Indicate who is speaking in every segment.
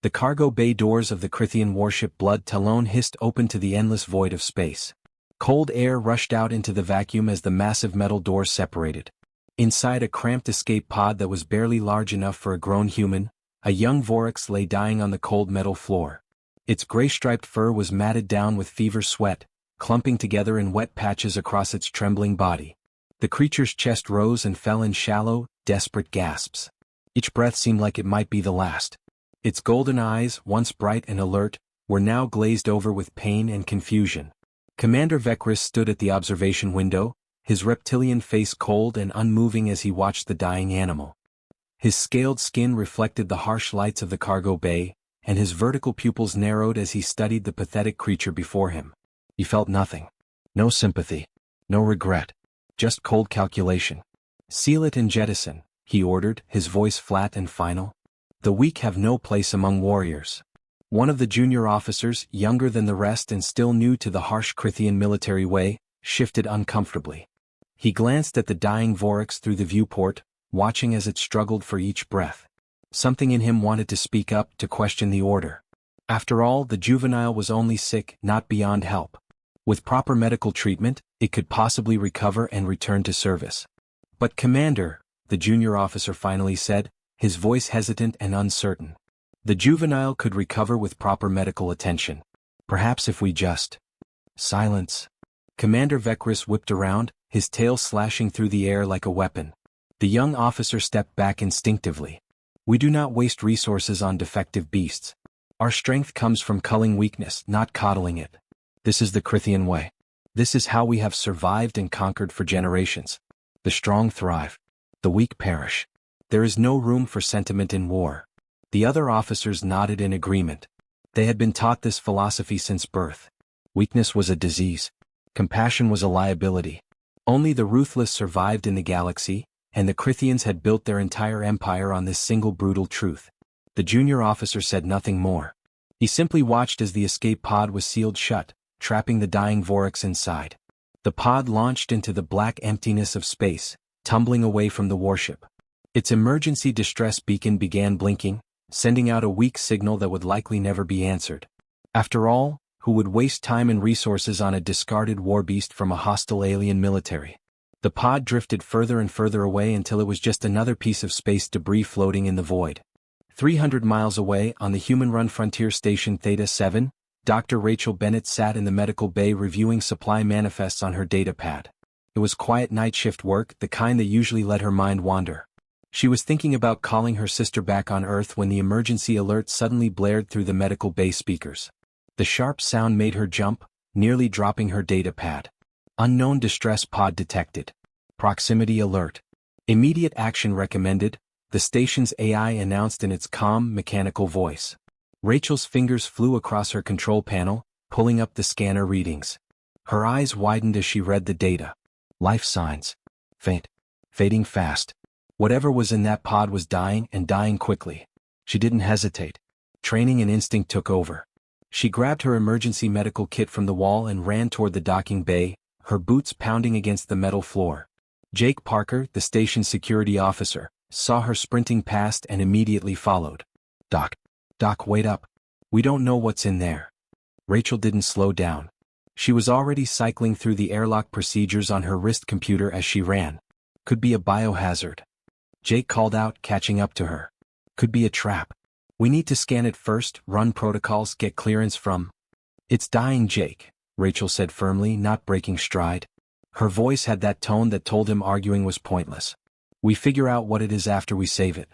Speaker 1: The cargo bay doors of the Crithian warship Blood Talon hissed open to the endless void of space. Cold air rushed out into the vacuum as the massive metal doors separated. Inside a cramped escape pod that was barely large enough for a grown human, a young Vorax lay dying on the cold metal floor. Its gray-striped fur was matted down with fever sweat, clumping together in wet patches across its trembling body. The creature's chest rose and fell in shallow, desperate gasps. Each breath seemed like it might be the last. Its golden eyes, once bright and alert, were now glazed over with pain and confusion. Commander Vekris stood at the observation window, his reptilian face cold and unmoving as he watched the dying animal. His scaled skin reflected the harsh lights of the cargo bay, and his vertical pupils narrowed as he studied the pathetic creature before him. He felt nothing. No sympathy. No regret. Just cold calculation. "Seal it and jettison," he ordered, his voice flat and final. "The weak have no place among warriors." One of the junior officers, younger than the rest and still new to the harsh Crithian military way, shifted uncomfortably. He glanced at the dying Vorax through the viewport, watching as it struggled for each breath. Something in him wanted to speak up, to question the order. After all, the juvenile was only sick, not beyond help. With proper medical treatment, it could possibly recover and return to service. "But Commander," the junior officer finally said, his voice hesitant and uncertain. "The juvenile could recover with proper medical attention. Perhaps if we just—" "Silence." Commander Vekris whipped around, his tail slashing through the air like a weapon. The young officer stepped back instinctively. "We do not waste resources on defective beasts. Our strength comes from culling weakness, not coddling it. This is the Crithian way. This is how we have survived and conquered for generations. The strong thrive. The weak perish. There is no room for sentiment in war." The other officers nodded in agreement. They had been taught this philosophy since birth. Weakness was a disease. Compassion was a liability. Only the ruthless survived in the galaxy, and the Crithians had built their entire empire on this single brutal truth. The junior officer said nothing more. He simply watched as the escape pod was sealed shut, trapping the dying Vorax inside. The pod launched into the black emptiness of space, tumbling away from the warship. Its emergency distress beacon began blinking, sending out a weak signal that would likely never be answered. After all, who would waste time and resources on a discarded warbeast from a hostile alien military? The pod drifted further and further away until it was just another piece of space debris floating in the void. 300 miles away, on the human-run frontier station Theta 7, Dr. Rachel Bennett sat in the medical bay reviewing supply manifests on her data pad. It was quiet night shift work, the kind that usually let her mind wander. She was thinking about calling her sister back on Earth when the emergency alert suddenly blared through the medical bay speakers. The sharp sound made her jump, nearly dropping her data pad. "Unknown distress pod detected. Proximity alert. Immediate action recommended," the station's AI announced in its calm, mechanical voice. Rachel's fingers flew across her control panel, pulling up the scanner readings. Her eyes widened as she read the data. Life signs. Faint. Fading fast. Whatever was in that pod was dying, and dying quickly. She didn't hesitate. Training and instinct took over. She grabbed her emergency medical kit from the wall and ran toward the docking bay, her boots pounding against the metal floor. Jake Parker, the station's security officer, saw her sprinting past and immediately followed. Doc, wait up. We don't know what's in there." Rachel didn't slow down. She was already cycling through the airlock procedures on her wrist computer as she ran. "Could be a biohazard." Jake called out, catching up to her. "Could be a trap. We need to scan it first, run protocols, get clearance from—" "It's dying, Jake," Rachel said firmly, not breaking stride. Her voice had that tone that told him arguing was pointless. "We figure out what it is after we save it.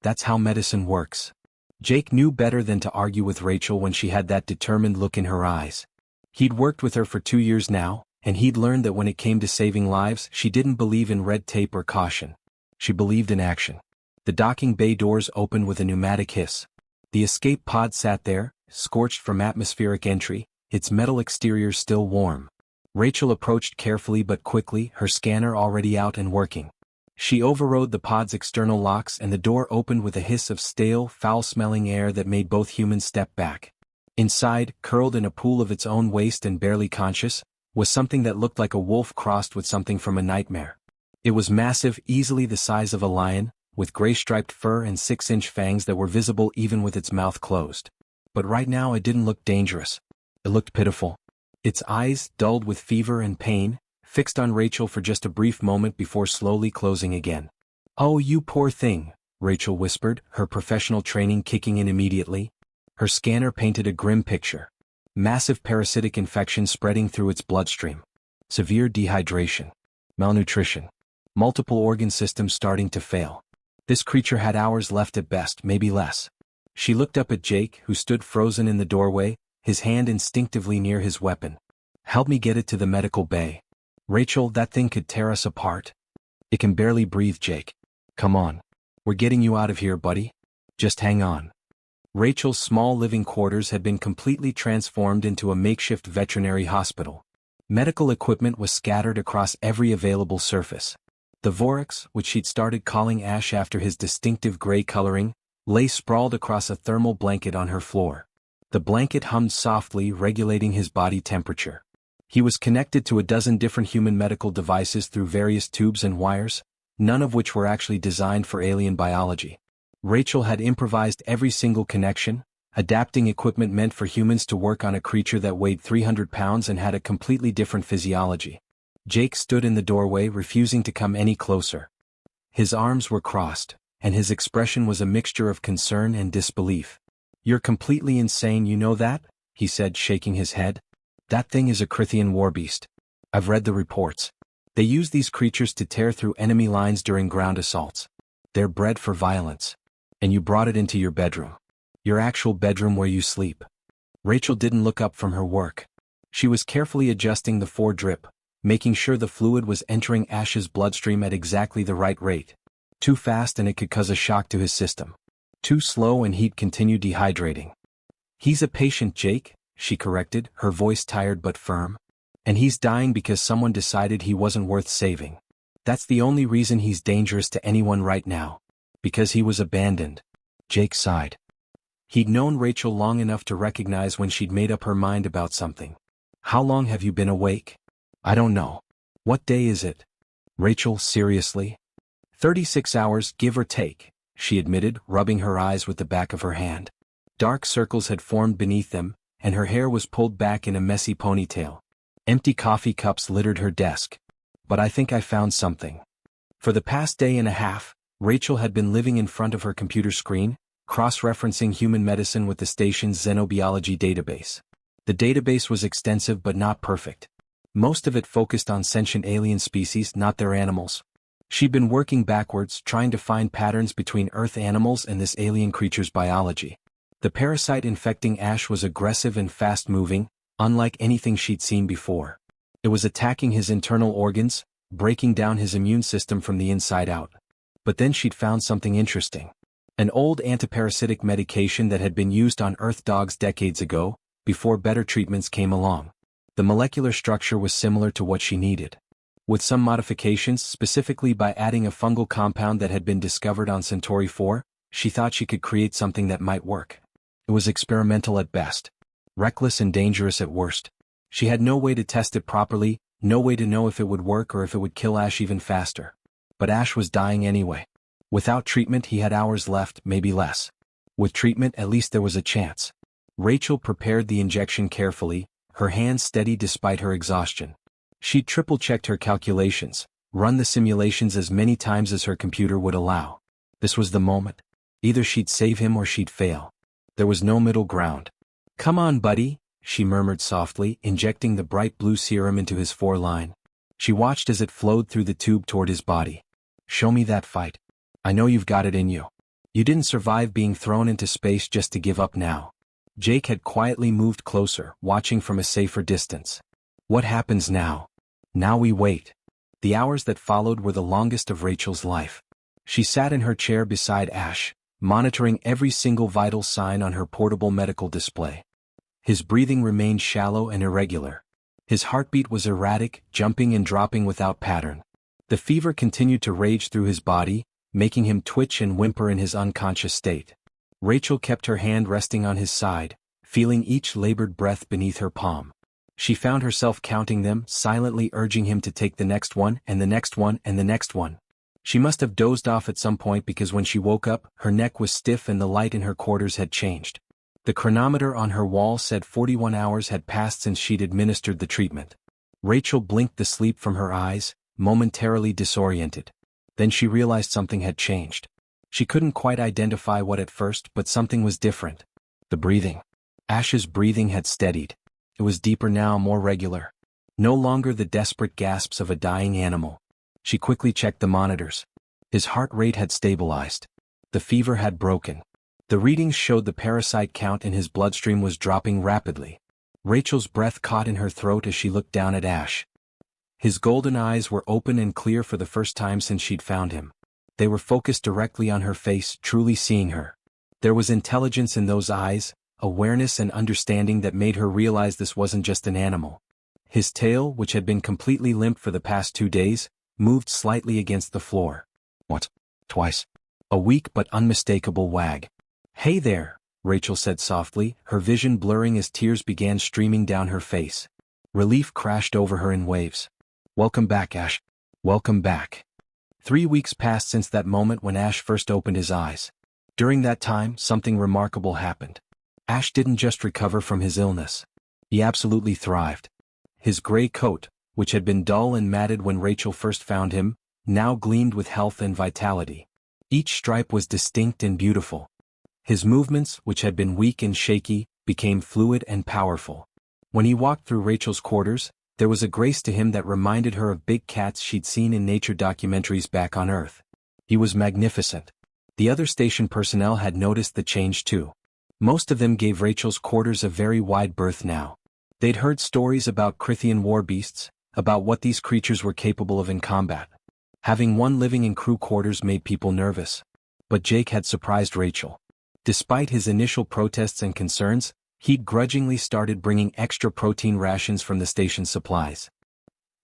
Speaker 1: That's how medicine works." Jake knew better than to argue with Rachel when she had that determined look in her eyes. He'd worked with her for 2 years now, and he'd learned that when it came to saving lives, she didn't believe in red tape or caution. She believed in action. The docking bay doors opened with a pneumatic hiss. The escape pod sat there, scorched from atmospheric entry, its metal exterior still warm. Rachel approached carefully but quickly, her scanner already out and working. She overrode the pod's external locks and the door opened with a hiss of stale, foul-smelling air that made both humans step back. Inside, curled in a pool of its own waste and barely conscious, was something that looked like a wolf crossed with something from a nightmare. It was massive, easily the size of a lion, with gray-striped fur and 6-inch fangs that were visible even with its mouth closed. But right now it didn't look dangerous. It looked pitiful. Its eyes, dulled with fever and pain, fixed on Rachel for just a brief moment before slowly closing again. "Oh, you poor thing," Rachel whispered, her professional training kicking in immediately. Her scanner painted a grim picture. Massive parasitic infection spreading through its bloodstream. Severe dehydration. Malnutrition. Multiple organ systems starting to fail. This creature had hours left at best, maybe less. She looked up at Jake, who stood frozen in the doorway, his hand instinctively near his weapon. "Help me get it to the medical bay. Rachel, that thing could tear us apart." "It can barely breathe, Jake. Come on. We're getting you out of here, buddy. Just hang on." Rachel's small living quarters had been completely transformed into a makeshift veterinary hospital. Medical equipment was scattered across every available surface. The Vorax, which she'd started calling Ash after his distinctive gray coloring, lay sprawled across a thermal blanket on her floor. The blanket hummed softly, regulating his body temperature. He was connected to a dozen different human medical devices through various tubes and wires, none of which were actually designed for alien biology. Rachel had improvised every single connection, adapting equipment meant for humans to work on a creature that weighed 300 pounds and had a completely different physiology. Jake stood in the doorway, refusing to come any closer. His arms were crossed, and his expression was a mixture of concern and disbelief. "You're completely insane, you know that?" he said, shaking his head. "That thing is a Crithian warbeast. I've read the reports. They use these creatures to tear through enemy lines during ground assaults. They're bred for violence. And you brought it into your bedroom. Your actual bedroom where you sleep." Rachel didn't look up from her work. She was carefully adjusting the foredrip, making sure the fluid was entering Ash's bloodstream at exactly the right rate. Too fast and it could cause a shock to his system. Too slow and he'd continue dehydrating. "He's a patient, Jake," she corrected, her voice tired but firm. "And he's dying because someone decided he wasn't worth saving. That's the only reason he's dangerous to anyone right now. Because he was abandoned." Jake sighed. He'd known Rachel long enough to recognize when she'd made up her mind about something. "How long have you been awake?" "I don't know. What day is it?" "Rachel, seriously?" 36 hours, give or take," she admitted, rubbing her eyes with the back of her hand. Dark circles had formed beneath them, and her hair was pulled back in a messy ponytail. Empty coffee cups littered her desk. "But I think I found something." For the past day and a half, Rachel had been living in front of her computer screen, cross-referencing human medicine with the station's xenobiology database. The database was extensive but not perfect. Most of it focused on sentient alien species, not their animals. She'd been working backwards, trying to find patterns between Earth animals and this alien creature's biology. The parasite infecting Ash was aggressive and fast-moving, unlike anything she'd seen before. It was attacking his internal organs, breaking down his immune system from the inside out. But then she'd found something interesting. An old antiparasitic medication that had been used on Earth dogs decades ago, before better treatments came along. The molecular structure was similar to what she needed. With some modifications, specifically by adding a fungal compound that had been discovered on Centauri 4, she thought she could create something that might work. It was experimental at best. Reckless and dangerous at worst. She had no way to test it properly, no way to know if it would work or if it would kill Ash even faster. But Ash was dying anyway. Without treatment he had hours left, maybe less. With treatment at least there was a chance. Rachel prepared the injection carefully, her hands steady despite her exhaustion. She'd triple-checked her calculations, run the simulations as many times as her computer would allow. This was the moment. Either she'd save him or she'd fail. There was no middle ground. "Come on, buddy," she murmured softly, injecting the bright blue serum into his foreline. She watched as it flowed through the tube toward his body. "Show me that fight. I know you've got it in you. You didn't survive being thrown into space just to give up now." Jake had quietly moved closer, watching from a safer distance. "What happens now?" "Now we wait." The hours that followed were the longest of Rachel's life. She sat in her chair beside Ash, monitoring every single vital sign on her portable medical display. His breathing remained shallow and irregular. His heartbeat was erratic, jumping and dropping without pattern. The fever continued to rage through his body, making him twitch and whimper in his unconscious state. Rachel kept her hand resting on his side, feeling each labored breath beneath her palm. She found herself counting them, silently urging him to take the next one and the next one and the next one. She must have dozed off at some point because when she woke up, her neck was stiff and the light in her quarters had changed. The chronometer on her wall said 41 hours had passed since she'd administered the treatment. Rachel blinked the sleep from her eyes, momentarily disoriented. Then she realized something had changed. She couldn't quite identify what at first, but something was different. The breathing. Ash's breathing had steadied. It was deeper now, more regular. No longer the desperate gasps of a dying animal. She quickly checked the monitors. His heart rate had stabilized. The fever had broken. The readings showed the parasite count in his bloodstream was dropping rapidly. Rachel's breath caught in her throat as she looked down at Ash. His golden eyes were open and clear for the first time since she'd found him. They were focused directly on her face, truly seeing her. There was intelligence in those eyes, awareness and understanding that made her realize this wasn't just an animal. His tail, which had been completely limp for the past 2 days, moved slightly against the floor. What? Twice. A weak but unmistakable wag. "Hey there," Rachel said softly, her vision blurring as tears began streaming down her face. Relief crashed over her in waves. "Welcome back, Ash. Welcome back." 3 weeks passed since that moment when Ash first opened his eyes. During that time, something remarkable happened. Ash didn't just recover from his illness. He absolutely thrived. His gray coat, which had been dull and matted when Rachel first found him, now gleamed with health and vitality. Each stripe was distinct and beautiful. His movements, which had been weak and shaky, became fluid and powerful. When he walked through Rachel's quarters, there was a grace to him that reminded her of big cats she'd seen in nature documentaries back on Earth. He was magnificent. The other station personnel had noticed the change too. Most of them gave Rachel's quarters a very wide berth now. They'd heard stories about Crythian war beasts, about what these creatures were capable of in combat. Having one living in crew quarters made people nervous. But Jake had surprised Rachel. Despite his initial protests and concerns, he'd grudgingly started bringing extra protein rations from the station's supplies.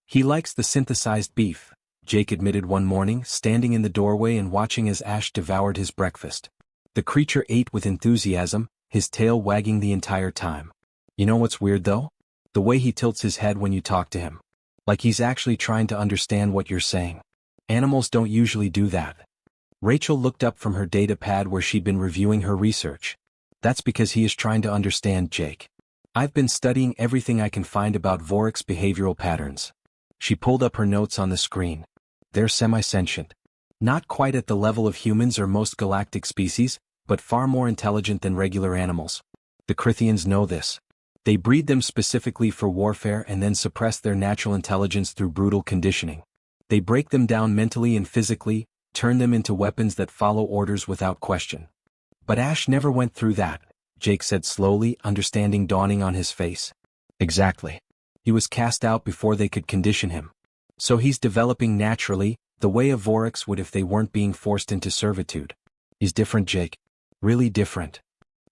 Speaker 1: "He likes the synthesized beef," Jake admitted one morning, standing in the doorway and watching as Ash devoured his breakfast. The creature ate with enthusiasm, his tail wagging the entire time. "You know what's weird though? The way he tilts his head when you talk to him. Like he's actually trying to understand what you're saying. Animals don't usually do that." Rachel looked up from her data pad where she'd been reviewing her research. "That's because he is trying to understand, Jake. I've been studying everything I can find about Vorax behavioral patterns." She pulled up her notes on the screen. "They're semi-sentient. Not quite at the level of humans or most galactic species, but far more intelligent than regular animals. The Crythians know this. They breed them specifically for warfare and then suppress their natural intelligence through brutal conditioning. They break them down mentally and physically, turn them into weapons that follow orders without question." "But Ash never went through that," Jake said slowly, understanding dawning on his face. "Exactly. He was cast out before they could condition him. So he's developing naturally, the way a Vorax would if they weren't being forced into servitude. He's different, Jake. Really different."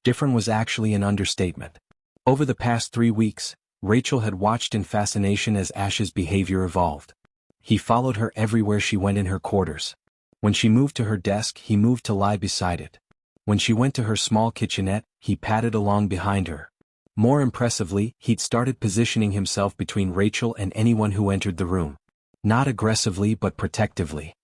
Speaker 1: Different was actually an understatement. Over the past 3 weeks, Rachel had watched in fascination as Ash's behavior evolved. He followed her everywhere she went in her quarters. When she moved to her desk, he moved to lie beside it. When she went to her small kitchenette, he padded along behind her. More impressively, he'd started positioning himself between Rachel and anyone who entered the room. Not aggressively but protectively.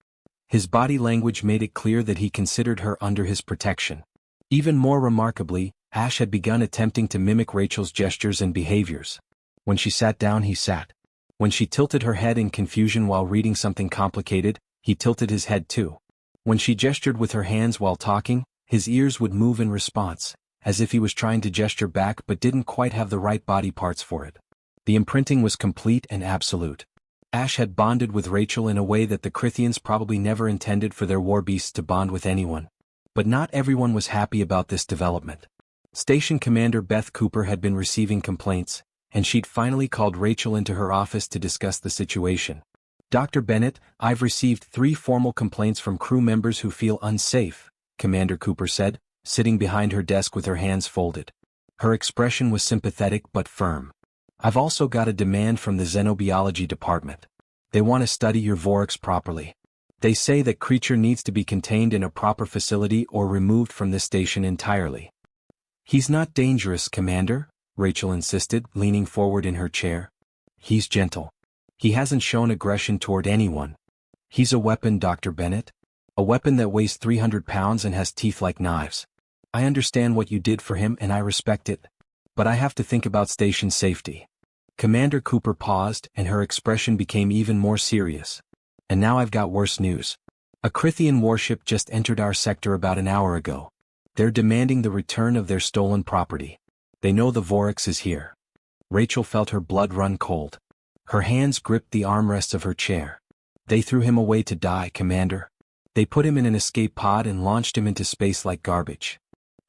Speaker 1: His body language made it clear that he considered her under his protection. Even more remarkably, Ash had begun attempting to mimic Rachel's gestures and behaviors. When she sat down, he sat. When she tilted her head in confusion while reading something complicated, he tilted his head too. When she gestured with her hands while talking, his ears would move in response, as if he was trying to gesture back but didn't quite have the right body parts for it. The imprinting was complete and absolute. Ash had bonded with Rachel in a way that the Crythians probably never intended for their war beasts to bond with anyone. But not everyone was happy about this development. Station Commander Beth Cooper had been receiving complaints, and she'd finally called Rachel into her office to discuss the situation. "Dr. Bennett, I've received 3 formal complaints from crew members who feel unsafe," Commander Cooper said, sitting behind her desk with her hands folded. Her expression was sympathetic but firm. "I've also got a demand from the Xenobiology department. They want to study your Vorax properly. They say that creature needs to be contained in a proper facility or removed from this station entirely." "He's not dangerous, Commander," Rachel insisted, leaning forward in her chair. "He's gentle. He hasn't shown aggression toward anyone. He's a weapon, Dr. Bennett. A weapon that weighs 300 pounds and has teeth like knives. I understand what you did for him and I respect it. But I have to think about station safety. Commander Cooper paused and her expression became even more serious. And now I've got worse news. A Crithian warship just entered our sector about an hour ago. They're demanding the return of their stolen property. They know the Vorax is here. Rachel felt her blood run cold. Her hands gripped the armrests of her chair. They threw him away to die, Commander. They put him in an escape pod and launched him into space like garbage.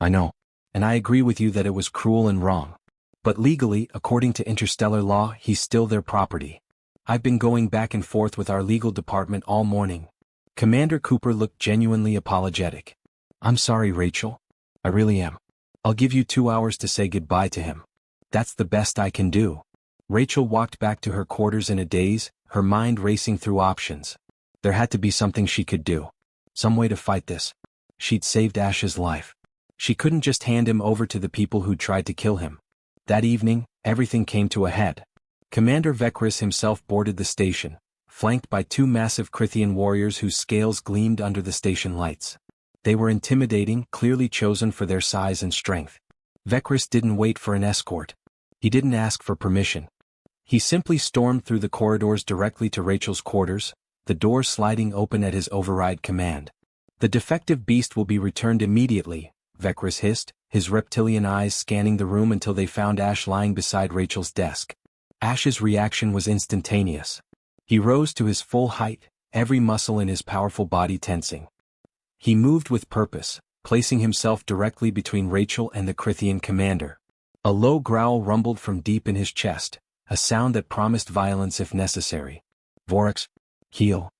Speaker 1: I know. And I agree with you that it was cruel and wrong. But legally, according to interstellar law, he's still their property. I've been going back and forth with our legal department all morning. Commander Cooper looked genuinely apologetic. I'm sorry, Rachel. I really am. I'll give you 2 hours to say goodbye to him. That's the best I can do. Rachel walked back to her quarters in a daze, her mind racing through options. There had to be something she could do. Some way to fight this. She'd saved Ash's life. She couldn't just hand him over to the people who'd tried to kill him. That evening, everything came to a head. Commander Vekris himself boarded the station, flanked by 2 massive Crithian warriors whose scales gleamed under the station lights. They were intimidating, clearly chosen for their size and strength. Vekris didn't wait for an escort. He didn't ask for permission. He simply stormed through the corridors directly to Rachel's quarters, the door sliding open at his override command. The defective beast will be returned immediately, Vekris hissed, his reptilian eyes scanning the room until they found Ash lying beside Rachel's desk. Ash's reaction was instantaneous. He rose to his full height, every muscle in his powerful body tensing. He moved with purpose, placing himself directly between Rachel and the Crithian commander. A low growl rumbled from deep in his chest, a sound that promised violence if necessary. Vorax, heal.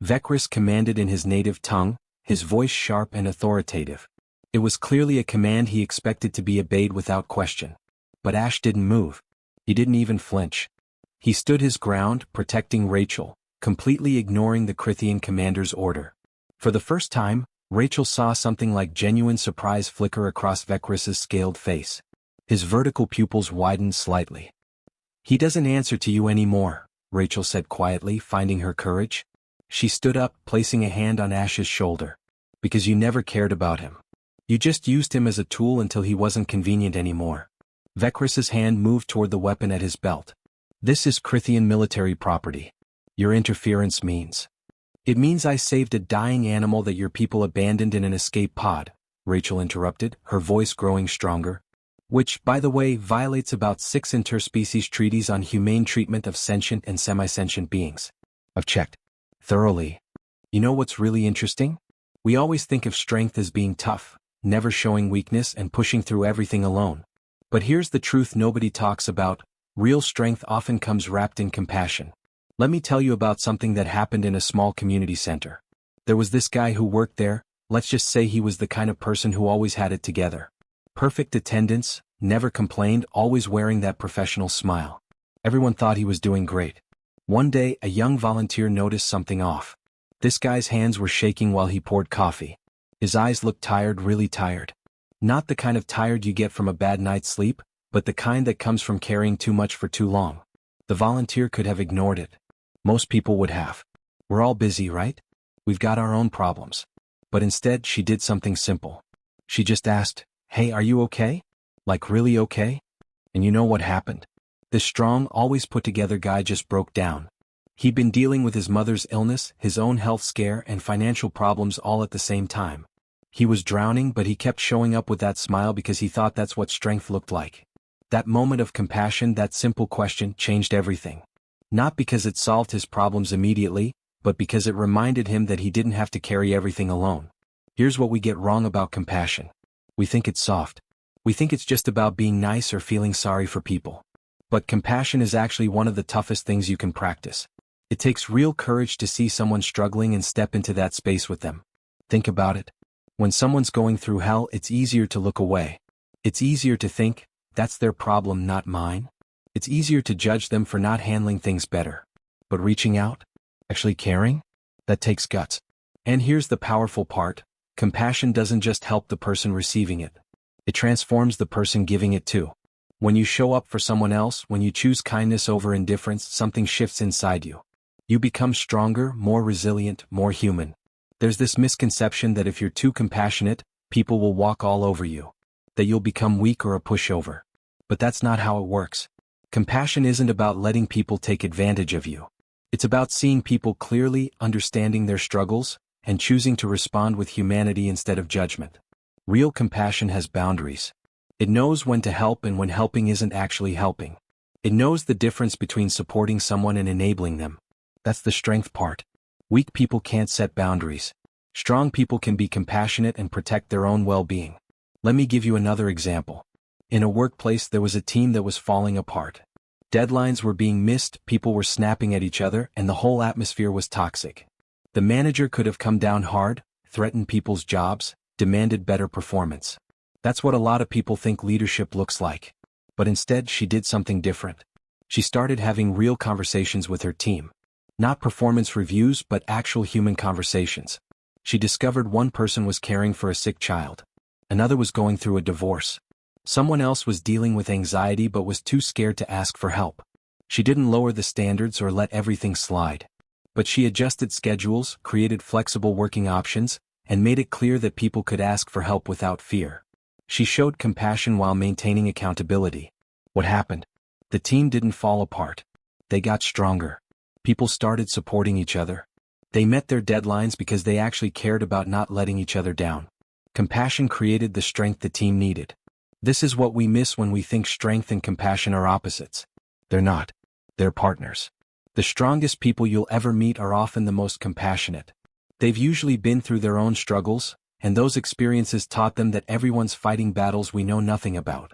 Speaker 1: Vekris commanded in his native tongue, his voice sharp and authoritative. It was clearly a command he expected to be obeyed without question. But Ash didn't move. He didn't even flinch. He stood his ground, protecting Rachel, completely ignoring the Crithian commander's order. For the first time, Rachel saw something like genuine surprise flicker across Vekris's scaled face. His vertical pupils widened slightly. He doesn't answer to you anymore, Rachel said quietly, finding her courage. She stood up, placing a hand on Ash's shoulder. Because you never cared about him. You just used him as a tool until he wasn't convenient anymore. Vekris's hand moved toward the weapon at his belt. This is Crithian military property. Your interference means. It means I saved a dying animal that your people abandoned in an escape pod, Rachel interrupted, her voice growing stronger. Which, by the way, violates about 6 interspecies treaties on humane treatment of sentient and semi-sentient beings. I've checked. Thoroughly. You know what's really interesting? We always think of strength as being tough, never showing weakness and pushing through everything alone. But here's the truth nobody talks about. Real strength often comes wrapped in compassion. Let me tell you about something that happened in a small community center. There was this guy who worked there, let's just say he was the kind of person who always had it together. Perfect attendance, never complained, always wearing that professional smile. Everyone thought he was doing great. One day, a young volunteer noticed something off. This guy's hands were shaking while he poured coffee. His eyes looked tired, really tired. Not the kind of tired you get from a bad night's sleep, but the kind that comes from carrying too much for too long. The volunteer could have ignored it. Most people would have. We're all busy, right? We've got our own problems. But instead, she did something simple. She just asked, "Hey, are you okay? Like really okay?" And you know what happened? This strong, always put-together guy just broke down. He'd been dealing with his mother's illness, his own health scare, and financial problems all at the same time. He was drowning, but he kept showing up with that smile because he thought that's what strength looked like. That moment of compassion, that simple question, changed everything. Not because it solved his problems immediately, but because it reminded him that he didn't have to carry everything alone. Here's what we get wrong about compassion. We think it's soft. We think it's just about being nice or feeling sorry for people. But compassion is actually one of the toughest things you can practice. It takes real courage to see someone struggling and step into that space with them. Think about it. When someone's going through hell, it's easier to look away. It's easier to think, that's their problem, not mine. It's easier to judge them for not handling things better. But reaching out? Actually caring? That takes guts. And here's the powerful part. Compassion doesn't just help the person receiving it. It transforms the person giving it too. When you show up for someone else, when you choose kindness over indifference, something shifts inside you. You become stronger, more resilient, more human. There's this misconception that if you're too compassionate, people will walk all over you. That you'll become weak or a pushover. But that's not how it works. Compassion isn't about letting people take advantage of you. It's about seeing people clearly, understanding their struggles, and choosing to respond with humanity instead of judgment. Real compassion has boundaries. It knows when to help and when helping isn't actually helping. It knows the difference between supporting someone and enabling them. That's the strength part. Weak people can't set boundaries. Strong people can be compassionate and protect their own well-being. Let me give you another example. In a workplace there was a team that was falling apart. Deadlines were being missed, people were snapping at each other, and the whole atmosphere was toxic. The manager could have come down hard, threatened people's jobs, demanded better performance. That's what a lot of people think leadership looks like. But instead she did something different. She started having real conversations with her team. Not performance reviews, but actual human conversations. She discovered one person was caring for a sick child. Another was going through a divorce. Someone else was dealing with anxiety but was too scared to ask for help. She didn't lower the standards or let everything slide. But she adjusted schedules, created flexible working options, and made it clear that people could ask for help without fear. She showed compassion while maintaining accountability. What happened? The team didn't fall apart. They got stronger. People started supporting each other. They met their deadlines because they actually cared about not letting each other down. Compassion created the strength the team needed. This is what we miss when we think strength and compassion are opposites. They're not. They're partners. The strongest people you'll ever meet are often the most compassionate. They've usually been through their own struggles, and those experiences taught them that everyone's fighting battles we know nothing about.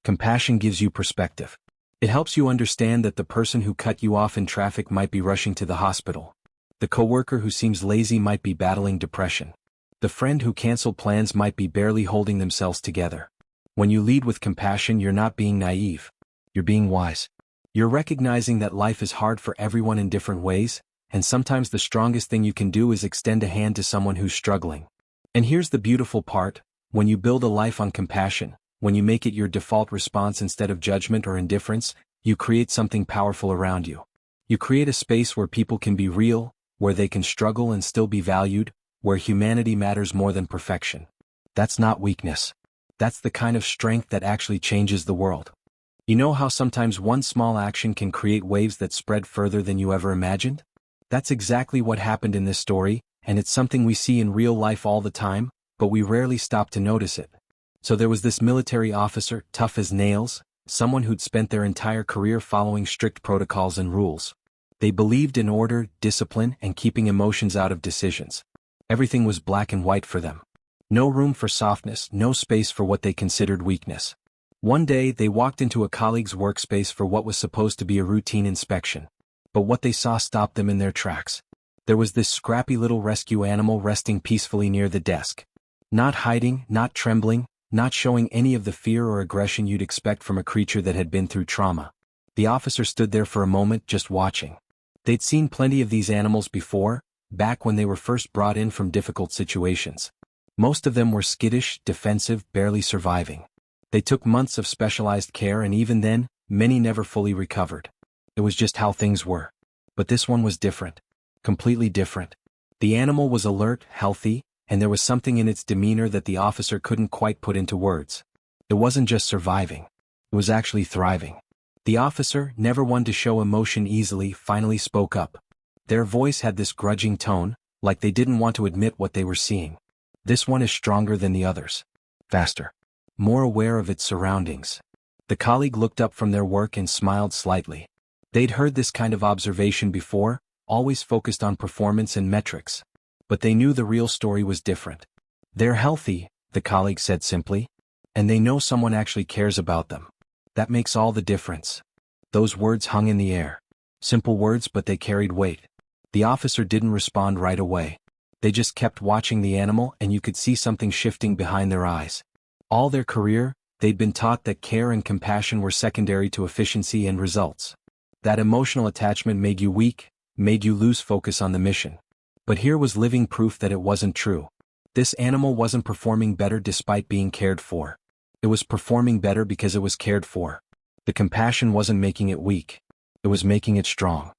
Speaker 1: Compassion gives you perspective. It helps you understand that the person who cut you off in traffic might be rushing to the hospital. The coworker who seems lazy might be battling depression. The friend who canceled plans might be barely holding themselves together. When you lead with compassion, you're not being naive. You're being wise. You're recognizing that life is hard for everyone in different ways, and sometimes the strongest thing you can do is extend a hand to someone who's struggling. And here's the beautiful part: when you build a life on compassion, when you make it your default response instead of judgment or indifference, you create something powerful around you. You create a space where people can be real, where they can struggle and still be valued, where humanity matters more than perfection. That's not weakness. That's the kind of strength that actually changes the world. You know how sometimes one small action can create waves that spread further than you ever imagined? That's exactly what happened in this story, and it's something we see in real life all the time, but we rarely stop to notice it. So there was this military officer, tough as nails, someone who'd spent their entire career following strict protocols and rules. They believed in order, discipline, and keeping emotions out of decisions. Everything was black and white for them. No room for softness, no space for what they considered weakness. One day they walked into a colleague's workspace for what was supposed to be a routine inspection. But what they saw stopped them in their tracks. There was this scrappy little rescue animal resting peacefully near the desk. Not hiding, not trembling, not showing any of the fear or aggression you'd expect from a creature that had been through trauma. The officer stood there for a moment just watching. They'd seen plenty of these animals before, back when they were first brought in from difficult situations. Most of them were skittish, defensive, barely surviving. They took months of specialized care, and even then, many never fully recovered. It was just how things were. But this one was different. Completely different. The animal was alert, healthy, and there was something in its demeanor that the officer couldn't quite put into words. It wasn't just surviving. It was actually thriving. The officer, never one to show emotion easily, finally spoke up. Their voice had this grudging tone, like they didn't want to admit what they were seeing. This one is stronger than the others. Faster. More aware of its surroundings. The colleague looked up from their work and smiled slightly. They'd heard this kind of observation before, always focused on performance and metrics. But they knew the real story was different. They're healthy, the colleague said simply. And they know someone actually cares about them. That makes all the difference. Those words hung in the air. Simple words, but they carried weight. The officer didn't respond right away. They just kept watching the animal, and you could see something shifting behind their eyes. All their career, they'd been taught that care and compassion were secondary to efficiency and results. That emotional attachment made you weak, made you lose focus on the mission. But here was living proof that it wasn't true. This animal wasn't performing better despite being cared for. It was performing better because it was cared for. The compassion wasn't making it weak. It was making it strong.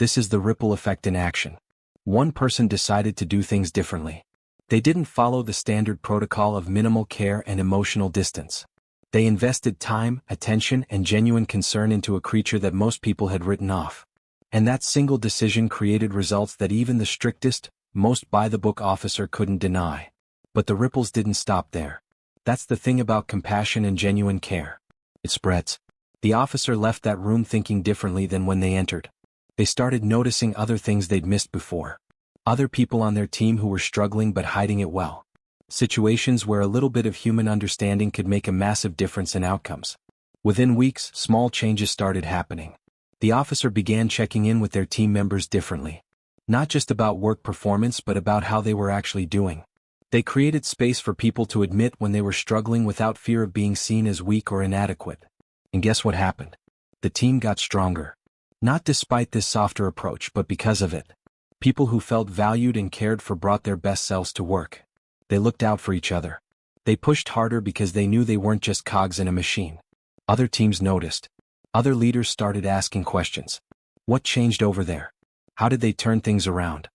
Speaker 1: This is the ripple effect in action. One person decided to do things differently. They didn't follow the standard protocol of minimal care and emotional distance. They invested time, attention, and genuine concern into a creature that most people had written off. And that single decision created results that even the strictest, most by-the-book officer couldn't deny. But the ripples didn't stop there. That's the thing about compassion and genuine care. It spreads. The officer left that room thinking differently than when they entered. They started noticing other things they'd missed before. Other people on their team who were struggling but hiding it well. Situations where a little bit of human understanding could make a massive difference in outcomes. Within weeks, small changes started happening. The officer began checking in with their team members differently. Not just about work performance but about how they were actually doing. They created space for people to admit when they were struggling without fear of being seen as weak or inadequate. And guess what happened? The team got stronger. Not despite this softer approach but because of it. People who felt valued and cared for brought their best selves to work. They looked out for each other. They pushed harder because they knew they weren't just cogs in a machine. Other teams noticed. Other leaders started asking questions. What changed over there? How did they turn things around?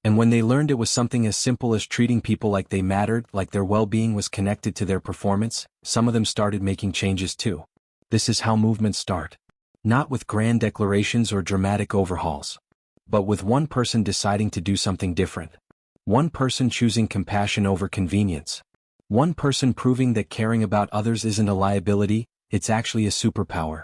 Speaker 1: And when they learned it was something as simple as treating people like they mattered, like their well-being was connected to their performance, some of them started making changes too. This is how movements start. Not with grand declarations or dramatic overhauls. But with one person deciding to do something different. One person choosing compassion over convenience. One person proving that caring about others isn't a liability, it's actually a superpower.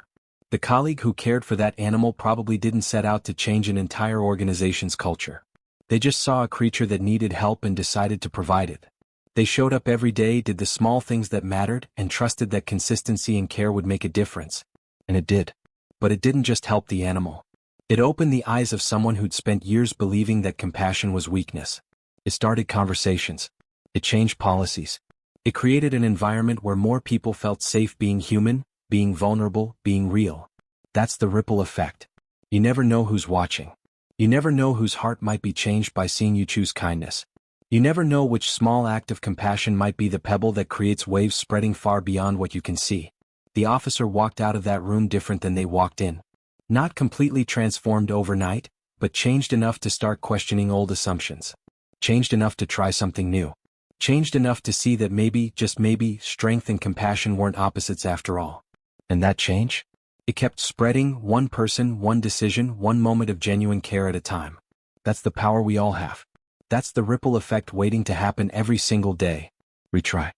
Speaker 1: The colleague who cared for that animal probably didn't set out to change an entire organization's culture. They just saw a creature that needed help and decided to provide it. They showed up every day, did the small things that mattered, and trusted that consistency and care would make a difference. And it did. But it didn't just help the animal. It opened the eyes of someone who'd spent years believing that compassion was weakness. It started conversations. It changed policies. It created an environment where more people felt safe being human, being vulnerable, being real. That's the ripple effect. You never know who's watching. You never know whose heart might be changed by seeing you choose kindness. You never know which small act of compassion might be the pebble that creates waves spreading far beyond what you can see. The officer walked out of that room different than they walked in. Not completely transformed overnight, but changed enough to start questioning old assumptions. Changed enough to try something new. Changed enough to see that maybe, just maybe, strength and compassion weren't opposites after all. And that change? It kept spreading, one person, one decision, one moment of genuine care at a time. That's the power we all have. That's the ripple effect waiting to happen every single day. Retry.